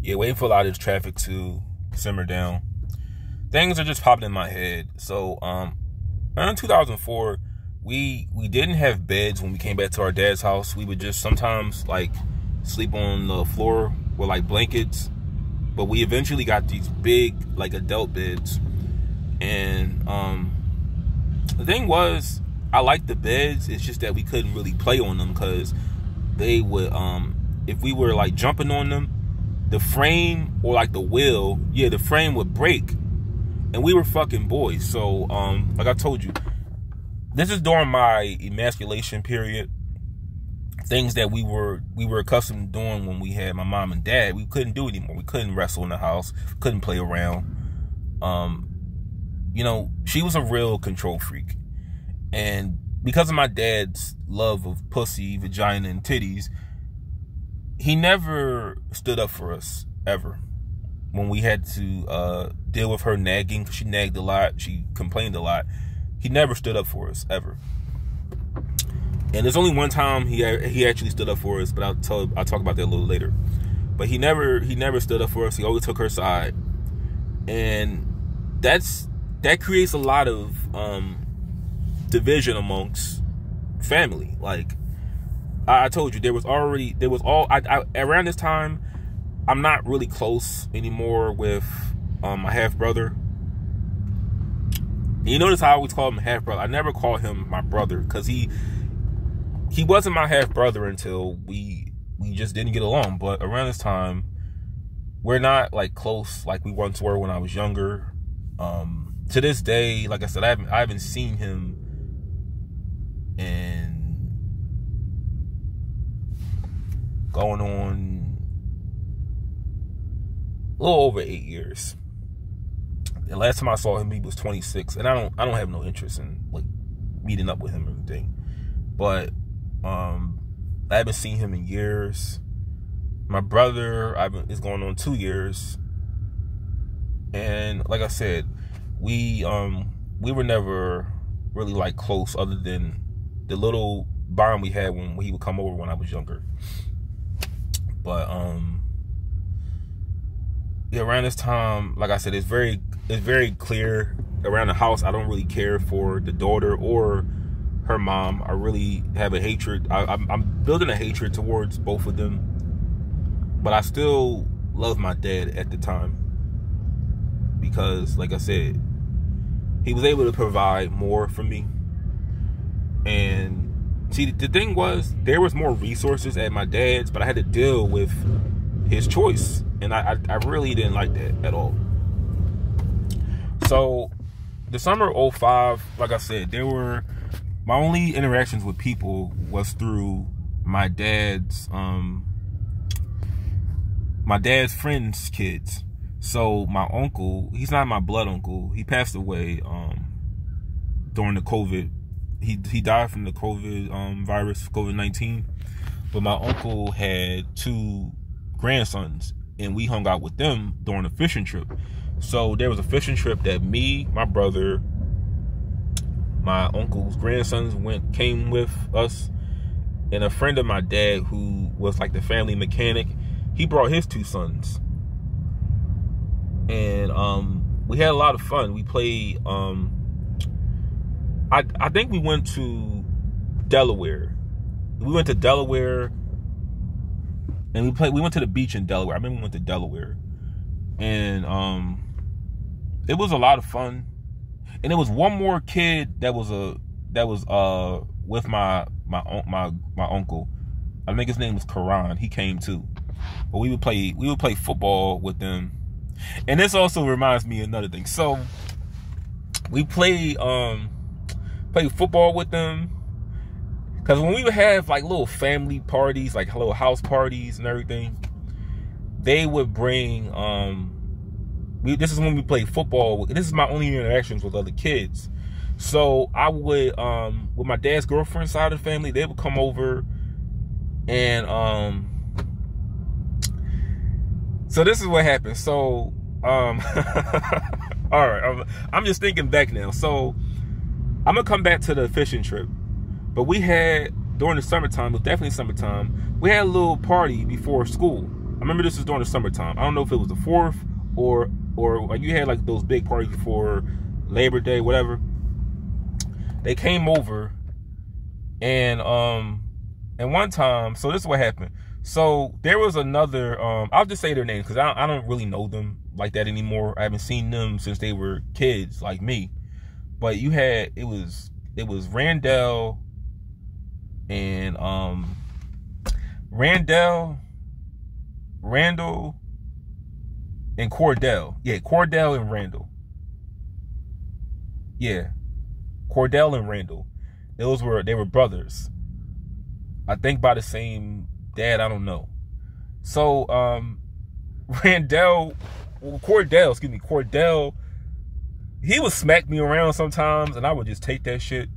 Yeah, waiting for a lot of this traffic to simmer down. Things are just popping in my head. So, around 2004, we didn't have beds when we came back to our dad's house. We would just sometimes like sleep on the floor with like blankets. But we eventually got these big like adult beds. And the thing was, I liked the beds. It's just that we couldn't really play on them because they would if we were like jumping on them, the frame or like the wheel, the frame would break. And we were fucking boys. So like I told you, this is during my emasculation period. Things that we were accustomed to doing when we had my mom and dad, we couldn't do anymore. We couldn't wrestle in the house, couldn't play around. You know, she was a real control freak. And because of my dad's love of pussy, vagina, and titties, he never stood up for us, ever. When we had to deal with her nagging, she nagged a lot, she complained a lot, he never stood up for us, ever. And there's only one time he actually stood up for us, but I'll talk about that a little later. But he never stood up for us. He always took her side. And that creates a lot of division amongst family. Like I told you, around this time, I'm not really close anymore with my half brother. And you notice I always call him half brother. I never call him my brother because he wasn't my half brother until we just didn't get along. But around this time, we're not like close like we once were when I was younger. To this day, like I said, I haven't seen him in going on a little over 8 years. The last time I saw him, he was 26, and I don't have no interest in like meeting up with him or anything. But I haven't seen him in years. My brother, it's going on 2 years, and like I said, we were never really like close, other than the little bond we had when he would come over when I was younger. But around this time, like I said, it's very clear around the house. I don't really care for the daughter or her mom. I really have a hatred. I'm building a hatred towards both of them. But I still love my dad at the time. Because, like I said, he was able to provide more for me. And see, the thing was, there was more resources at my dad's, but I had to deal with his choice. And I really didn't like that at all. So, the summer of 05, like I said, my only interactions with people was through my dad's friends' kids. So my uncle, he's not my blood uncle. He passed away during the COVID. He died from the COVID virus, COVID-19. But my uncle had 2 grandsons, and we hung out with them during a fishing trip. So there was a fishing trip that me, my brother, my uncle's grandsons came with us, and a friend of my dad who was like the family mechanic, he brought his 2 sons. And we had a lot of fun. We played I think we went to Delaware. We went to Delaware, and we went to the beach in Delaware. I remember we went to Delaware. And it was a lot of fun. And there was one more kid that was with my uncle. I think his name was Karan. He came too. But we would play football with them. And this also reminds me of another thing. So we played football with them, because when we would have like little family parties, like little house parties and everything, they would bring this is when we played football. This is my only interactions with other kids. So I would with my dad's girlfriend side of the family, they would come over, and so this is what happened. So all right, I'm just thinking back now. So I'm gonna come back to the fishing trip, but we had, during the summertime, it was definitely summertime, we had a little party before school. remember this was during the summertime. I don't know if it was the 4th or like you had like those big parties for Labor Day, whatever. They came over, and one time, so this is what happened. So there was another, I'll just say their names because I don't really know them like that anymore. I haven't seen them since they were kids like me. But you had, it was Randall and Randall and Cordell. Yeah, Cordell and Randall. Yeah, Cordell and Randall. They were brothers. I think by the same dad, I don't know. So Cordell, he would smack me around sometimes, and I would just take that shit.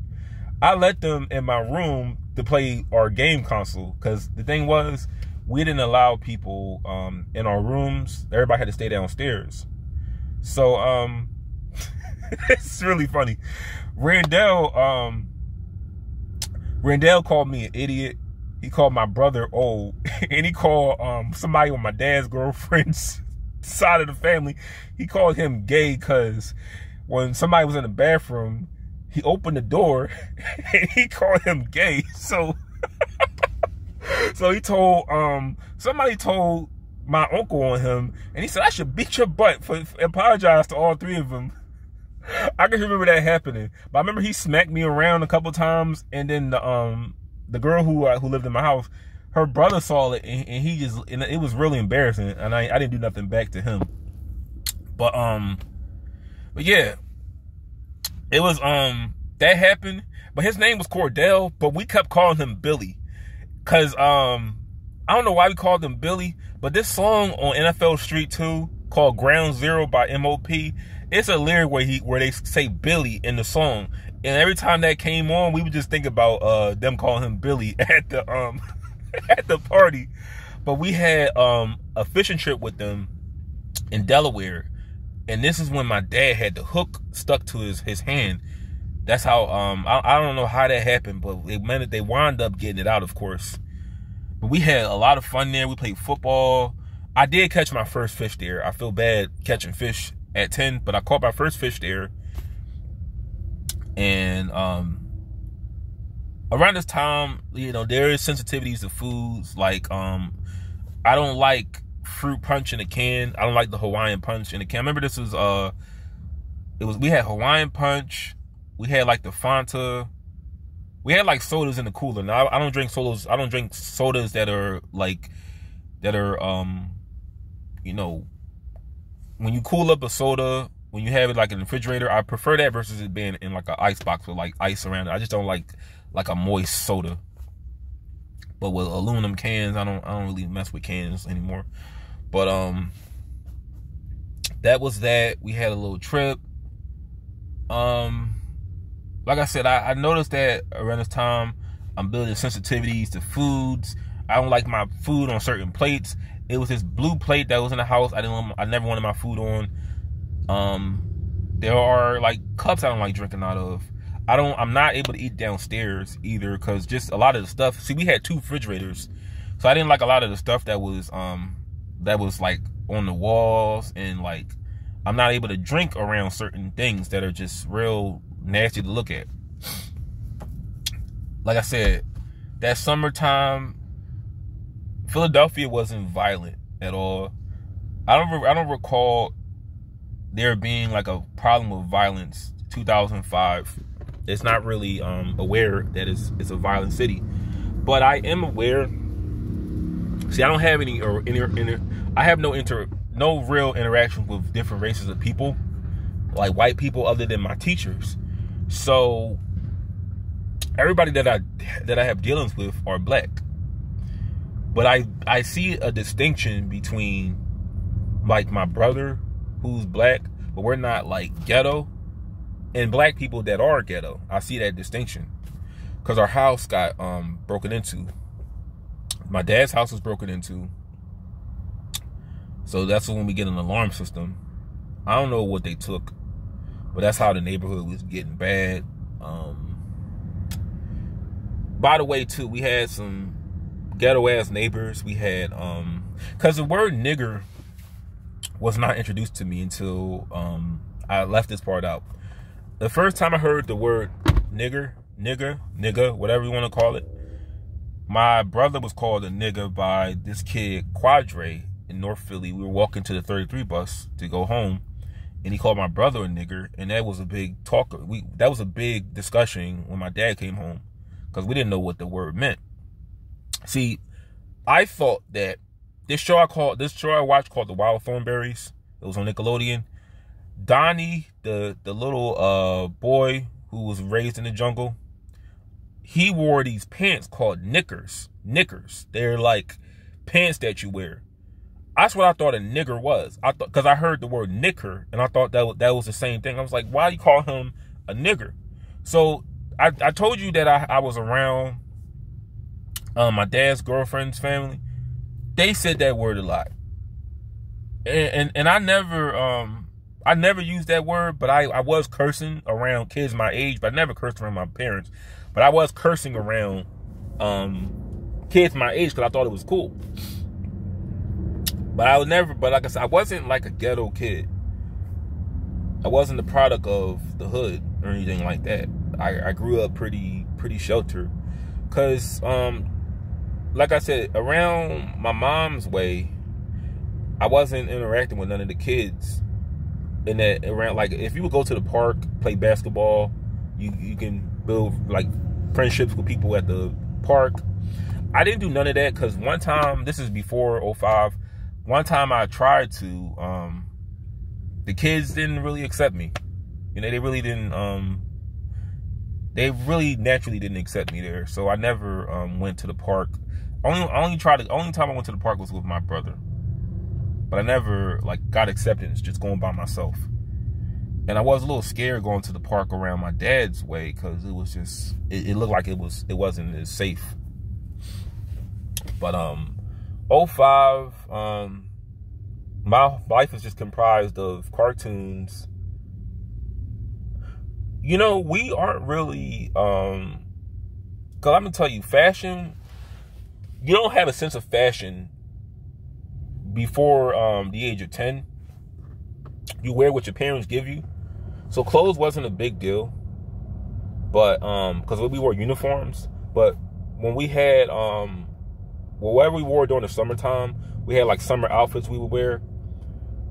I let them in my room to play our game console, because the thing was, we didn't allow people in our rooms. Everybody had to stay downstairs. So it's really funny. Randall called me an idiot. He called my brother old, and he called somebody on my dad's girlfriend's side of the family. He called him gay because when somebody was in the bathroom, he opened the door and he called him gay. So he told somebody told my uncle on him, and he said, I should beat your butt for apologize to all three of them. I can remember that happening, but I remember he smacked me around a couple times, and then the girl who lived in my house, her brother saw it, and it was really embarrassing, and I didn't do nothing back to him. But yeah, it was that happened. But his name was Cordell, but we kept calling him Billy, cause I don't know why we called him Billy, but this song on NFL Street 2 called Ground Zero by M.O.P., it's a lyric where they say Billy in the song, and every time that came on, we would just think about them calling him Billy at the at the party. But we had a fishing trip with them in Delaware, and this is when my dad had the hook stuck to his hand. That's how I don't know how that happened, but it meant that they wound up getting it out, of course. But we had a lot of fun there. We played football. I did catch my first fish there. I feel bad catching fish at 10, but I caught my first fish there. And around this time, you know, there is sensitivities to foods. Like I don't like fruit punch in a can. I don't like the Hawaiian punch in a can. I remember this was we had Hawaiian punch. We had like the Fanta. We had like sodas in the cooler. Now I don't drink sodas. I don't drink sodas that are you know, when you cool up a soda, when you have it like in the refrigerator, I prefer that versus it being in like an ice box with like ice around it. I just don't like a moist soda. But with aluminum cans, I don't really mess with cans anymore. But that was that. We had a little trip. Like I said, I noticed that around this time I'm building sensitivities to foods. I don't like my food on certain plates. It was this blue plate that was in the house. I never wanted my food on. There are like cups I don't like drinking out of. I'm not able to eat downstairs either, because just a lot of the stuff. See, we had 2 refrigerators, so I didn't like a lot of the stuff that was like on the walls, and like I'm not able to drink around certain things that are just real nasty to look at. Like I said, that summertime, Philadelphia wasn't violent at all. I don't recall there being like a problem with violence. 2005. It's not really aware that it's a violent city, but I am aware. See, I don't have any I have no real interaction with different races of people, like white people, other than my teachers. So everybody that I have dealings with are black. But I see a distinction between like my brother who's black, but we're not like ghetto, and black people that are ghetto. I see that distinction because our house got broken into. My dad's house was broken into. So that's when we get an alarm system. I don't know what they took, but that's how the neighborhood was getting bad. By the way, too, we had some ghetto ass neighbors. We had Because the word nigger was not introduced to me until I left this part out. The first time I heard the word nigger, whatever you want to call it, my brother was called a nigger by this kid, Quadre, in North Philly. We were walking to the 33 bus to go home, and he called my brother a nigger, and that was a big talk. That was a big discussion when my dad came home, because we didn't know what the word meant. See, I thought that this show I watched called The Wild Thornberrys, it was on Nickelodeon. Donnie, the little boy who was raised in the jungle, he wore these pants called knickers. They're like pants that you wear. That's what I thought a nigger was. I thought, because I heard the word knicker, and I thought that was the same thing. I was like, why you call him a nigger? So I told you that I was around my dad's girlfriend's family. They said that word a lot, and I never used that word, but I was cursing around kids my age, but I never cursed around my parents. But I was cursing around kids my age because I thought it was cool. But but like I said, I wasn't like a ghetto kid. I wasn't the product of the hood or anything like that. I grew up pretty sheltered. Cause like I said, around my mom's way, I wasn't interacting with none of the kids. And that around, like, if you would go to the park, play basketball, you can build like friendships with people at the park. I didn't do none of that, because one time, this is before 2005, one time I tried to, the kids didn't really accept me. You know, they really didn't, they really naturally didn't accept me there. So I never went to the park. Only time I went to the park was with my brother. But I never like got acceptance just going by myself. And I was a little scared going to the park around my dad's way, because it was just, it looked like it wasn't as safe. But 2005, my life is just comprised of cartoons. You know, we aren't really, because I'm gonna tell you, fashion, you don't have a sense of fashion before the age of 10. You wear what your parents give you. So clothes wasn't a big deal, but because we wore uniforms. But when we had whatever we wore during the summertime, we had like summer outfits we would wear.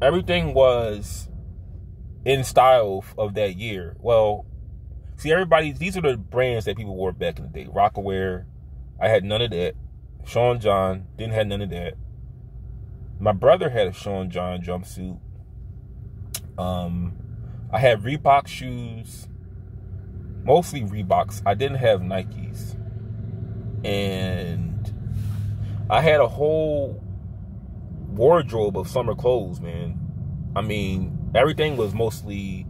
Everything was in style of that year. Well, see, these are the brands that people wore back in the day. Rocawear, I had none of that. Sean John, didn't have none of that. My brother had a Sean John jumpsuit. I had Reebok shoes, mostly Reeboks. I didn't have Nikes. And I had a whole wardrobe of summer clothes, man. I mean, everything was mostly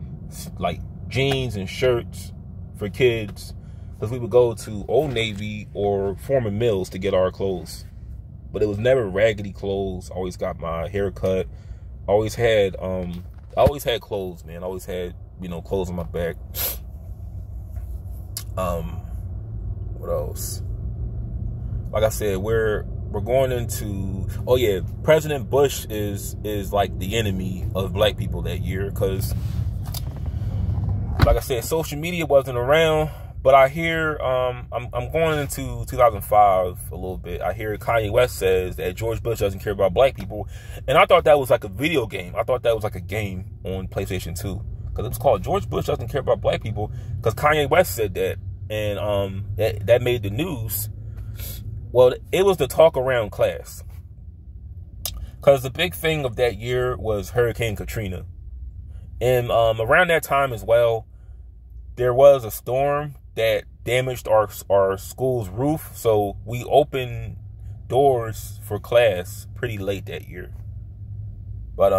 like jeans and shirts for kids, because we would go to Old Navy or Foreman Mills to get our clothes. But it was never raggedy clothes. I always got my hair cut. I always had clothes, man. I always had, clothes on my back. What else? Like I said, we're going into, oh yeah, President Bush is like the enemy of black people that year, because like I said, social media wasn't around. But I hear, I'm going into 2005 a little bit. I hear Kanye West says that George Bush doesn't care about black people. And I thought that was like a video game. I thought that was like a game on PlayStation 2. Because it was called George Bush doesn't care about black people. Because Kanye West said that. And that made the news. Well, it was the talk around class. Because the big thing of that year was Hurricane Katrina. And around that time as well, there was a storm that damaged our school's roof. So we opened doors for class pretty late that year. But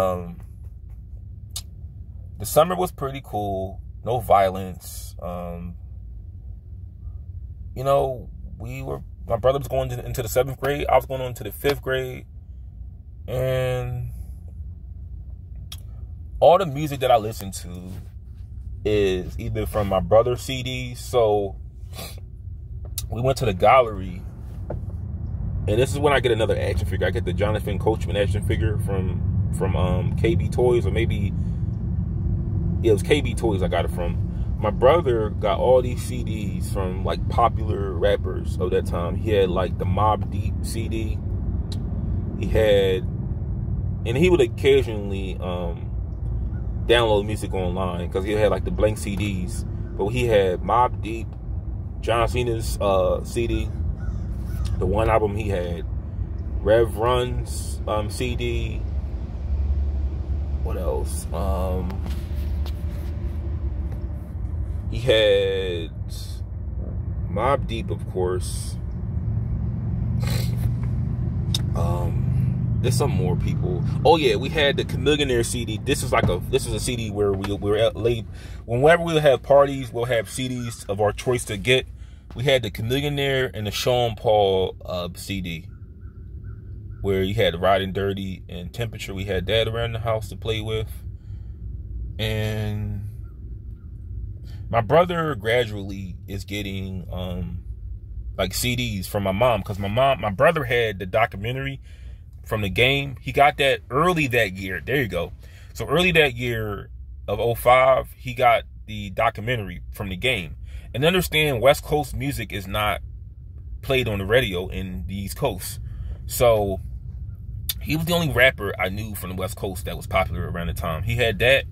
the summer was pretty cool. No violence. My brother was going into the 7th grade. I was going on to the 5th grade. And all the music that I listened to is either from my brother's CDs. So we went to the gallery And this is when I get another action figure. I get the Jonathan Coachman action figure from KB Toys, or maybe, yeah, it was KB Toys I got it from. My brother got all these CDs from like popular rappers of that time. He had like the Mobb Deep CD. He had, and he would occasionally download music online because he had like the blank CDs. But he had Mobb Deep, John Cena's CD, the one album he had, Rev Run's CD. What else? He had Mobb Deep, of course. There's some more people. Oh yeah, we had the Chamillionaire CD. This is a CD where we're late. Whenever we'll have parties, we'll have CDs of our choice to get. We had the Chamillionaire and the Sean Paul CD, where you had Riding Dirty and Temperature. We had that around the house to play with. And my brother gradually is getting like CDs from my mom, because my brother had the documentary from the game. He got that early that year. There you go. So early that year of 2005, he got the documentary from the game. And understand, West Coast music is not played on the radio in the East Coast. So he was the only rapper I knew from the West Coast that was popular around the time. He had that,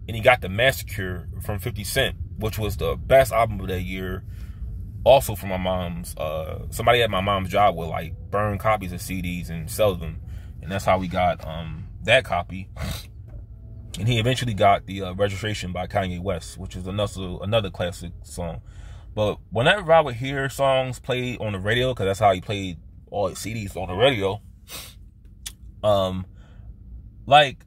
and he got the Massacre from 50 Cent, which was the best album of that year. Also from my mom's, somebody at my mom's job would like burn copies of CDs and sell them. And that's how we got that copy. And he eventually got the Registration by Kanye West, which is another classic song. But whenever I would hear songs played on the radio, because that's how he played all his CDs on the radio, like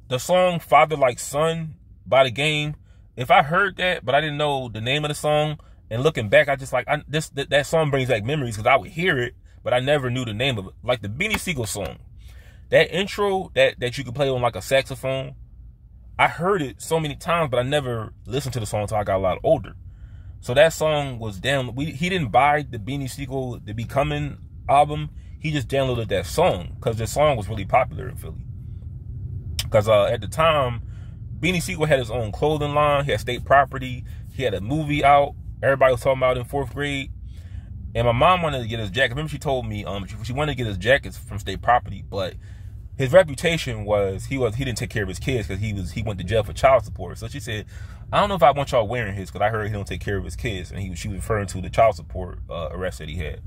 the song Father Like Son by The Game, if I heard that but I didn't know the name of the song, and looking back, I just like, that song brings back memories, because I would hear it but I never knew the name of it. Like the Beanie Sigel song, that intro that you could play on like a saxophone, I heard it so many times, but I never listened to the song until I got a lot older. So that song was down. He didn't buy the Beanie Sigel The Becoming album. He just downloaded that song because the song was really popular in Philly. Because at the time, Beanie Sigel had his own clothing line. He had State Property. He had a movie out. Everybody was talking about it in 4th grade. And my mom wanted to get his jacket. Remember, she told me she wanted to get his jackets from State Property, but his reputation was he didn't take care of his kids, because he went to jail for child support. So she said, I don't know if I want y'all wearing his, because I heard he don't take care of his kids. And she was referring to the child support arrest that he had.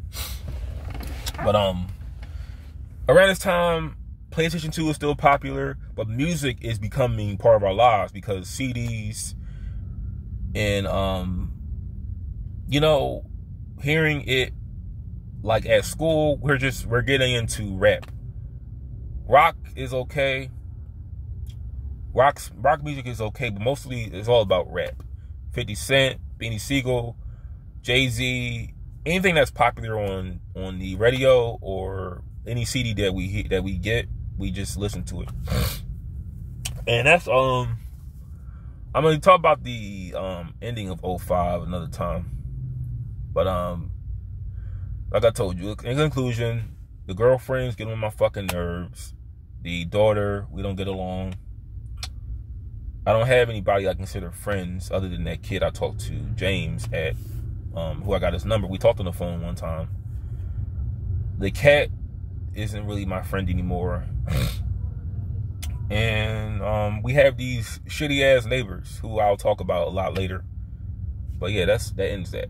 But around this time, PlayStation 2 is still popular, but music is becoming part of our lives, because CDs and you know, hearing it like at school, we're getting into rap. Rock is okay. Rock music is okay, but mostly it's all about rap. 50 Cent, Beanie Sigel, Jay-Z, anything that's popular on the radio or any CD that we get, we just listen to it. And that's I'm gonna talk about the ending of 2005 another time. But like I told you, in conclusion, the girlfriend's getting on my fucking nerves. The daughter, we don't get along. I don't have anybody I consider friends other than that kid I talked to, James, at who I got his number. We talked on the phone one time. The cat isn't really my friend anymore. And we have these shitty ass neighbors who I'll talk about a lot later. But yeah, that ends that.